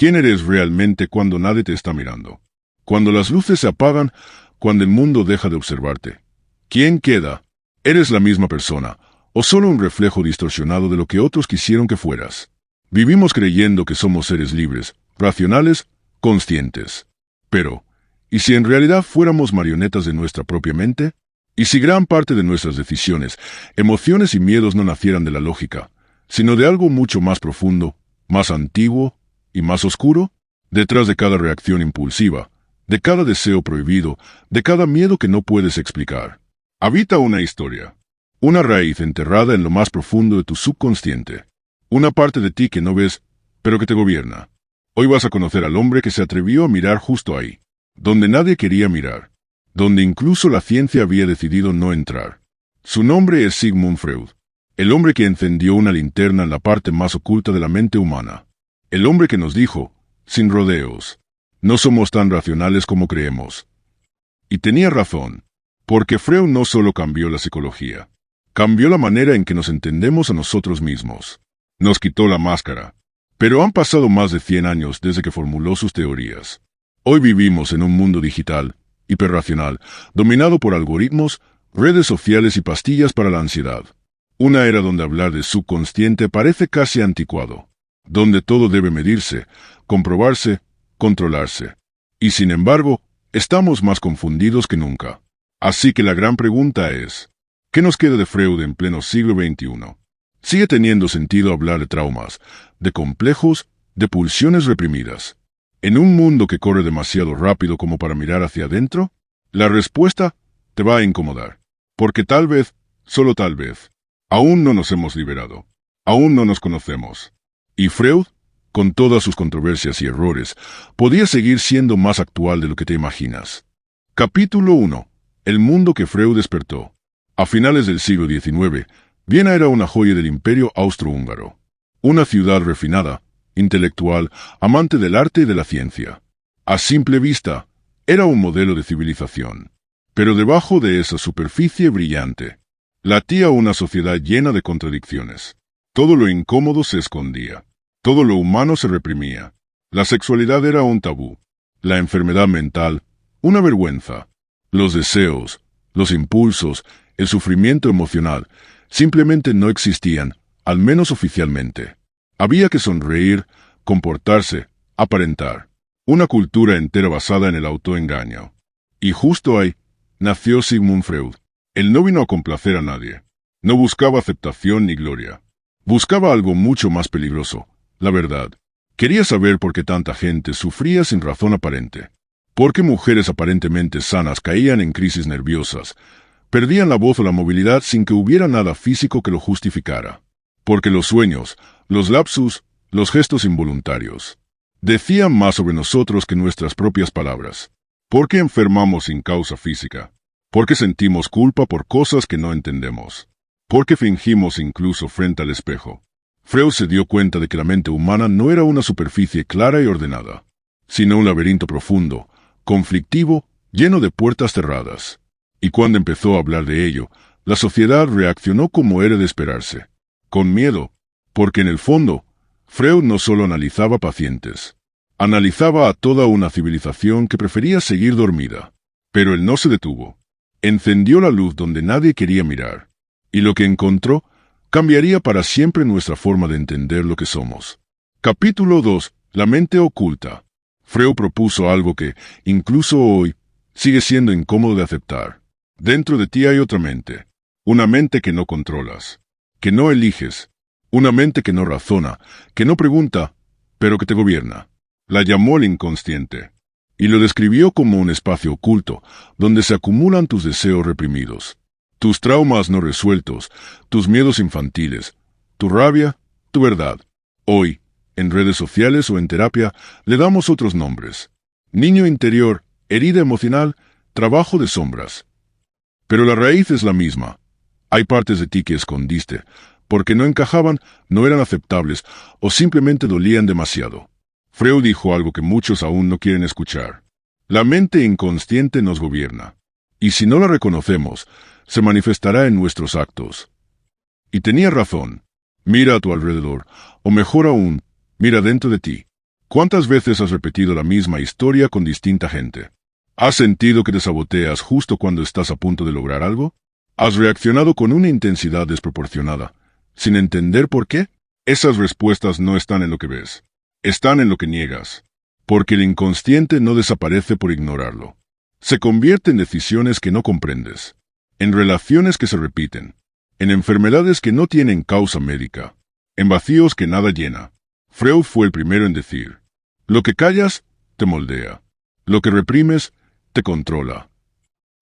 ¿Quién eres realmente cuando nadie te está mirando? Cuando las luces se apagan, cuando el mundo deja de observarte. ¿Quién queda? ¿Eres la misma persona, o solo un reflejo distorsionado de lo que otros quisieron que fueras? Vivimos creyendo que somos seres libres, racionales, conscientes. Pero, ¿y si en realidad fuéramos marionetas de nuestra propia mente? ¿Y si gran parte de nuestras decisiones, emociones y miedos no nacieran de la lógica, sino de algo mucho más profundo, más antiguo y más oscuro? Detrás de cada reacción impulsiva, de cada deseo prohibido, de cada miedo que no puedes explicar, habita una historia, una raíz enterrada en lo más profundo de tu subconsciente, una parte de ti que no ves, pero que te gobierna. Hoy vas a conocer al hombre que se atrevió a mirar justo ahí, donde nadie quería mirar, donde incluso la ciencia había decidido no entrar. Su nombre es Sigmund Freud, el hombre que encendió una linterna en la parte más oculta de la mente humana, el hombre que nos dijo, sin rodeos, no somos tan racionales como creemos. Y tenía razón, porque Freud no solo cambió la psicología, cambió la manera en que nos entendemos a nosotros mismos. Nos quitó la máscara. Pero han pasado más de 100 años desde que formuló sus teorías. Hoy vivimos en un mundo digital, hiperracional, dominado por algoritmos, redes sociales y pastillas para la ansiedad. Una era donde hablar de subconsciente parece casi anticuado, donde todo debe medirse, comprobarse, controlarse. Y sin embargo, estamos más confundidos que nunca. Así que la gran pregunta es, ¿qué nos queda de Freud en pleno siglo XXI? ¿Sigue teniendo sentido hablar de traumas, de complejos, de pulsiones reprimidas, en un mundo que corre demasiado rápido como para mirar hacia adentro? La respuesta te va a incomodar, porque tal vez, solo tal vez, aún no nos hemos liberado, aún no nos conocemos. Y Freud, con todas sus controversias y errores, podía seguir siendo más actual de lo que te imaginas. Capítulo 1. El mundo que Freud despertó. A finales del siglo XIX, Viena era una joya del imperio austrohúngaro. Una ciudad refinada, intelectual, amante del arte y de la ciencia. A simple vista, era un modelo de civilización. Pero debajo de esa superficie brillante, latía una sociedad llena de contradicciones. Todo lo incómodo se escondía. Todo lo humano se reprimía. La sexualidad era un tabú. La enfermedad mental, una vergüenza. Los deseos, los impulsos, el sufrimiento emocional, simplemente no existían, al menos oficialmente. Había que sonreír, comportarse, aparentar. Una cultura entera basada en el autoengaño. Y justo ahí nació Sigmund Freud. Él no vino a complacer a nadie. No buscaba aceptación ni gloria. Buscaba algo mucho más peligroso, la verdad. Quería saber por qué tanta gente sufría sin razón aparente. Por qué mujeres aparentemente sanas caían en crisis nerviosas, perdían la voz o la movilidad sin que hubiera nada físico que lo justificara. Porque los sueños, los lapsus, los gestos involuntarios, decían más sobre nosotros que nuestras propias palabras. ¿Por qué enfermamos sin causa física? ¿Por qué sentimos culpa por cosas que no entendemos? ¿Por qué fingimos incluso frente al espejo? Freud se dio cuenta de que la mente humana no era una superficie clara y ordenada, sino un laberinto profundo, conflictivo, lleno de puertas cerradas. Y cuando empezó a hablar de ello, la sociedad reaccionó como era de esperarse, con miedo, porque en el fondo, Freud no solo analizaba pacientes, analizaba a toda una civilización que prefería seguir dormida. Pero él no se detuvo. Encendió la luz donde nadie quería mirar, y lo que encontró cambiaría para siempre nuestra forma de entender lo que somos. Capítulo 2. La mente oculta. Freud propuso algo que, incluso hoy, sigue siendo incómodo de aceptar. Dentro de ti hay otra mente, una mente que no controlas, que no eliges, una mente que no razona, que no pregunta, pero que te gobierna. La llamó el inconsciente, y lo describió como un espacio oculto, donde se acumulan tus deseos reprimidos, tus traumas no resueltos, tus miedos infantiles, tu rabia, tu verdad. Hoy, en redes sociales o en terapia, le damos otros nombres. Niño interior, herida emocional, trabajo de sombras. Pero la raíz es la misma. Hay partes de ti que escondiste, porque no encajaban, no eran aceptables, o simplemente dolían demasiado. Freud dijo algo que muchos aún no quieren escuchar. La mente inconsciente nos gobierna, y si no la reconocemos, se manifestará en nuestros actos. Y tenía razón. Mira a tu alrededor, o mejor aún, mira dentro de ti. ¿Cuántas veces has repetido la misma historia con distinta gente? ¿Has sentido que te saboteas justo cuando estás a punto de lograr algo? ¿Has reaccionado con una intensidad desproporcionada, sin entender por qué? Esas respuestas no están en lo que ves, están en lo que niegas, porque el inconsciente no desaparece por ignorarlo. Se convierte en decisiones que no comprendes, en relaciones que se repiten, en enfermedades que no tienen causa médica, en vacíos que nada llena. Freud fue el primero en decir: lo que callas te moldea, lo que reprimes te controla.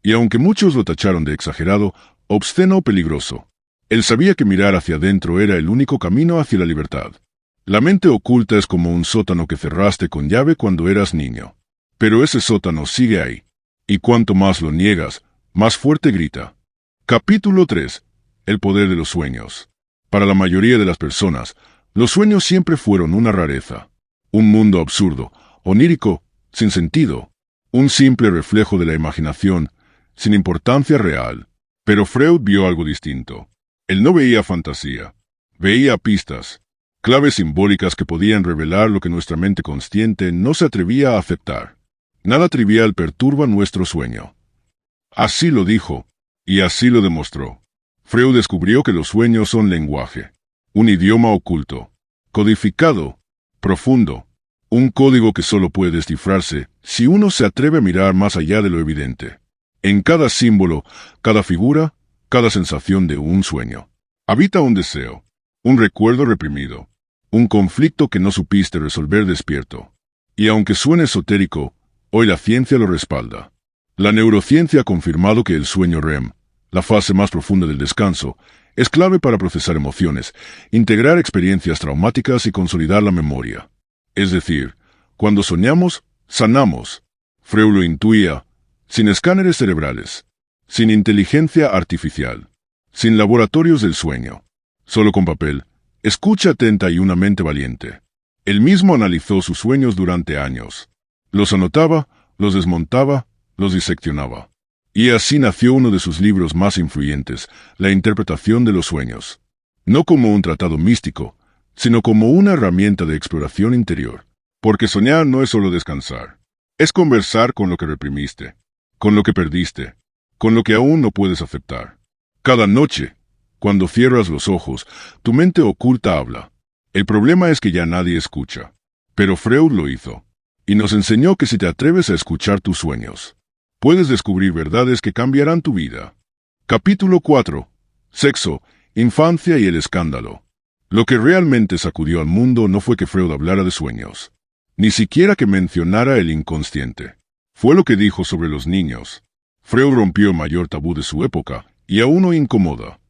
Y aunque muchos lo tacharon de exagerado, obsceno o peligroso, él sabía que mirar hacia adentro era el único camino hacia la libertad. La mente oculta es como un sótano que cerraste con llave cuando eras niño. Pero ese sótano sigue ahí, y cuanto más lo niegas, más fuerte grita. Capítulo 3. El poder de los sueños. Para la mayoría de las personas, los sueños siempre fueron una rareza. Un mundo absurdo, onírico, sin sentido. Un simple reflejo de la imaginación, sin importancia real. Pero Freud vio algo distinto. Él no veía fantasía. Veía pistas, claves simbólicas que podían revelar lo que nuestra mente consciente no se atrevía a aceptar. Nada trivial perturba nuestro sueño. Así lo dijo, y así lo demostró. Freud descubrió que los sueños son lenguaje, un idioma oculto, codificado, profundo, un código que solo puede descifrarse si uno se atreve a mirar más allá de lo evidente. En cada símbolo, cada figura, cada sensación de un sueño, habita un deseo, un recuerdo reprimido, un conflicto que no supiste resolver despierto. Y aunque suene esotérico, hoy la ciencia lo respalda. La neurociencia ha confirmado que el sueño REM, la fase más profunda del descanso, es clave para procesar emociones, integrar experiencias traumáticas y consolidar la memoria. Es decir, cuando soñamos, sanamos. Freud lo intuía, sin escáneres cerebrales, sin inteligencia artificial, sin laboratorios del sueño, solo con papel, escucha atenta y una mente valiente. Él mismo analizó sus sueños durante años. Los anotaba, los desmontaba, los diseccionaba. Y así nació uno de sus libros más influyentes, La interpretación de los sueños. No como un tratado místico, sino como una herramienta de exploración interior. Porque soñar no es solo descansar. Es conversar con lo que reprimiste, con lo que perdiste, con lo que aún no puedes aceptar. Cada noche, cuando cierras los ojos, tu mente oculta habla. El problema es que ya nadie escucha. Pero Freud lo hizo. Y nos enseñó que si te atreves a escuchar tus sueños, puedes descubrir verdades que cambiarán tu vida. Capítulo 4. Sexo, infancia y el escándalo. Lo que realmente sacudió al mundo no fue que Freud hablara de sueños, ni siquiera que mencionara el inconsciente. Fue lo que dijo sobre los niños. Freud rompió el mayor tabú de su época, y aún no incomoda.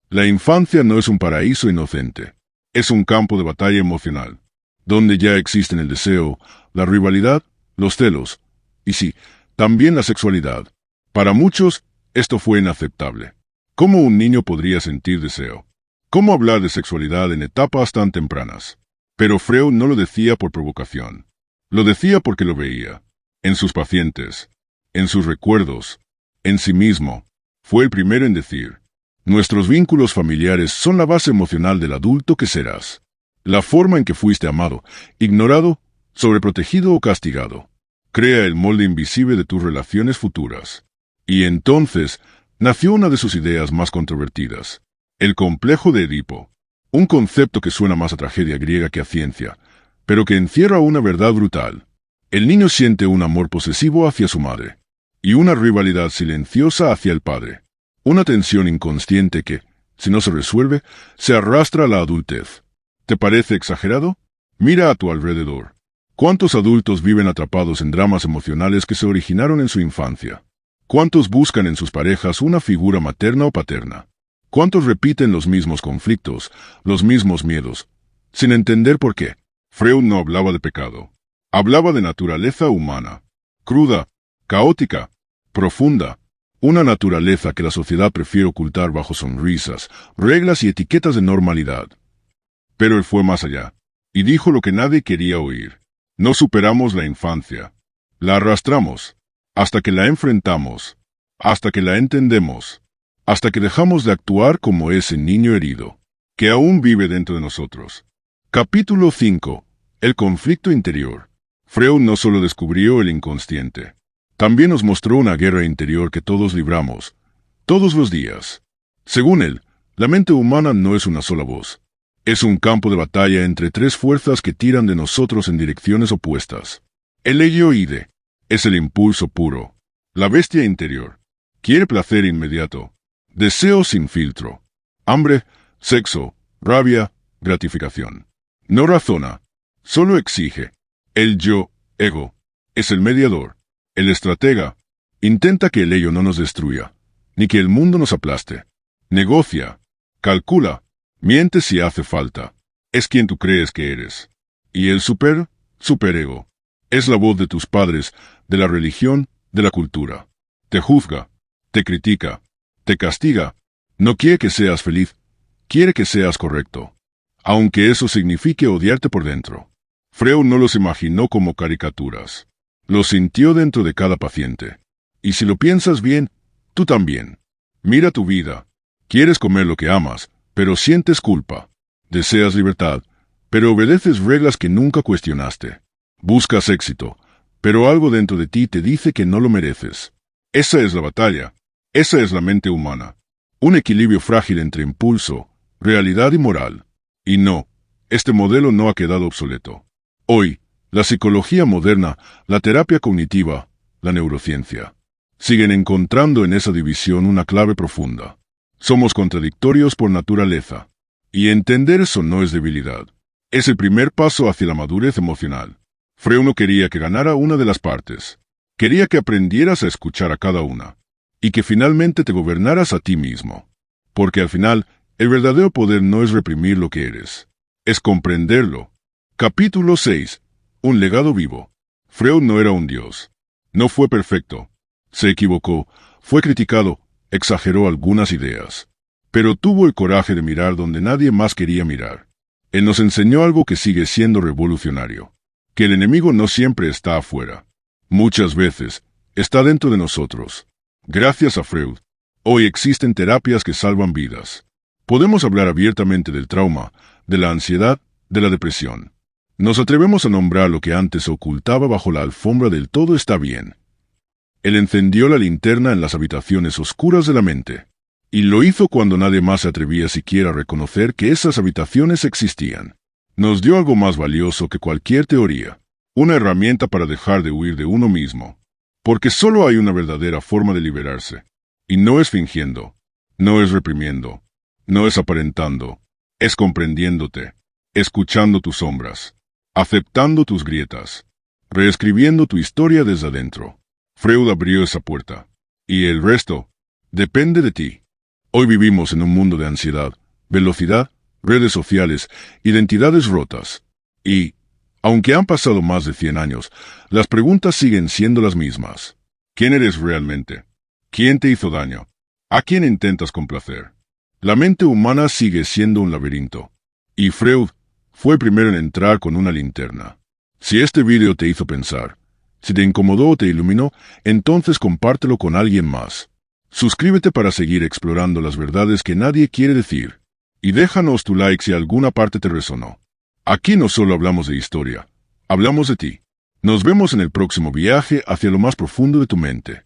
La infancia no es un paraíso inocente. Es un campo de batalla emocional, donde ya existen el deseo, la rivalidad, los celos, y sí, también la sexualidad. Para muchos, esto fue inaceptable. ¿Cómo un niño podría sentir deseo? ¿Cómo hablar de sexualidad en etapas tan tempranas? Pero Freud no lo decía por provocación. Lo decía porque lo veía. En sus pacientes, en sus recuerdos, en sí mismo. Fue el primero en decir: nuestros vínculos familiares son la base emocional del adulto que serás. La forma en que fuiste amado, ignorado, sobreprotegido o castigado, crea el molde invisible de tus relaciones futuras. Y entonces nació una de sus ideas más controvertidas: el complejo de Edipo. Un concepto que suena más a tragedia griega que a ciencia, pero que encierra una verdad brutal. El niño siente un amor posesivo hacia su madre, y una rivalidad silenciosa hacia el padre. Una tensión inconsciente que, si no se resuelve, se arrastra a la adultez. ¿Te parece exagerado? Mira a tu alrededor. ¿Cuántos adultos viven atrapados en dramas emocionales que se originaron en su infancia? ¿Cuántos buscan en sus parejas una figura materna o paterna? ¿Cuántos repiten los mismos conflictos, los mismos miedos, sin entender por qué? Freud no hablaba de pecado. Hablaba de naturaleza humana, cruda, caótica, profunda. Una naturaleza que la sociedad prefiere ocultar bajo sonrisas, reglas y etiquetas de normalidad. Pero él fue más allá, y dijo lo que nadie quería oír. No superamos la infancia. La arrastramos, hasta que la enfrentamos, hasta que la entendemos, hasta que dejamos de actuar como ese niño herido, que aún vive dentro de nosotros. Capítulo 5. El conflicto interior. Freud no solo descubrió el inconsciente, también nos mostró una guerra interior que todos libramos, todos los días. Según él, la mente humana no es una sola voz. Es un campo de batalla entre tres fuerzas que tiran de nosotros en direcciones opuestas. El ego-ide es el impulso puro. La bestia interior quiere placer inmediato, deseo sin filtro, hambre, sexo, rabia, gratificación. No razona, solo exige. El yo, ego, es el mediador. El estratega intenta que el ello no nos destruya, ni que el mundo nos aplaste. Negocia, calcula, miente si hace falta. Es quien tú crees que eres. Y el superego, es la voz de tus padres, de la religión, de la cultura. Te juzga, te critica, te castiga. No quiere que seas feliz, quiere que seas correcto. Aunque eso signifique odiarte por dentro. Freud no los imaginó como caricaturas. Los sintió dentro de cada paciente. Y si lo piensas bien, tú también. Mira tu vida. Quieres comer lo que amas, pero sientes culpa. Deseas libertad, pero obedeces reglas que nunca cuestionaste. Buscas éxito, pero algo dentro de ti te dice que no lo mereces. Esa es la batalla. Esa es la mente humana. Un equilibrio frágil entre impulso, realidad y moral. Y no, este modelo no ha quedado obsoleto. Hoy, la psicología moderna, la terapia cognitiva, la neurociencia, siguen encontrando en esa división una clave profunda. Somos contradictorios por naturaleza. Y entender eso no es debilidad. Es el primer paso hacia la madurez emocional. Freud no quería que ganara una de las partes. Quería que aprendieras a escuchar a cada una. Y que finalmente te gobernaras a ti mismo. Porque al final, el verdadero poder no es reprimir lo que eres. Es comprenderlo. Capítulo 6. Un legado vivo. Freud no era un dios. No fue perfecto. Se equivocó, fue criticado, exageró algunas ideas. Pero tuvo el coraje de mirar donde nadie más quería mirar. Él nos enseñó algo que sigue siendo revolucionario. Que el enemigo no siempre está afuera. Muchas veces, está dentro de nosotros. Gracias a Freud, hoy existen terapias que salvan vidas. Podemos hablar abiertamente del trauma, de la ansiedad, de la depresión. Nos atrevemos a nombrar lo que antes se ocultaba bajo la alfombra del todo está bien. Él encendió la linterna en las habitaciones oscuras de la mente. Y lo hizo cuando nadie más se atrevía siquiera a reconocer que esas habitaciones existían. Nos dio algo más valioso que cualquier teoría. Una herramienta para dejar de huir de uno mismo. Porque solo hay una verdadera forma de liberarse. Y no es fingiendo. No es reprimiendo. No es aparentando. Es comprendiéndote. Escuchando tus sombras. Aceptando tus grietas, reescribiendo tu historia desde adentro. Freud abrió esa puerta. Y el resto depende de ti. Hoy vivimos en un mundo de ansiedad, velocidad, redes sociales, identidades rotas. Y, aunque han pasado más de 100 años, las preguntas siguen siendo las mismas. ¿Quién eres realmente? ¿Quién te hizo daño? ¿A quién intentas complacer? La mente humana sigue siendo un laberinto. Y Freud fue el primero en entrar con una linterna. Si este vídeo te hizo pensar, si te incomodó o te iluminó, entonces compártelo con alguien más. Suscríbete para seguir explorando las verdades que nadie quiere decir. Y déjanos tu like si alguna parte te resonó. Aquí no solo hablamos de historia, hablamos de ti. Nos vemos en el próximo viaje hacia lo más profundo de tu mente.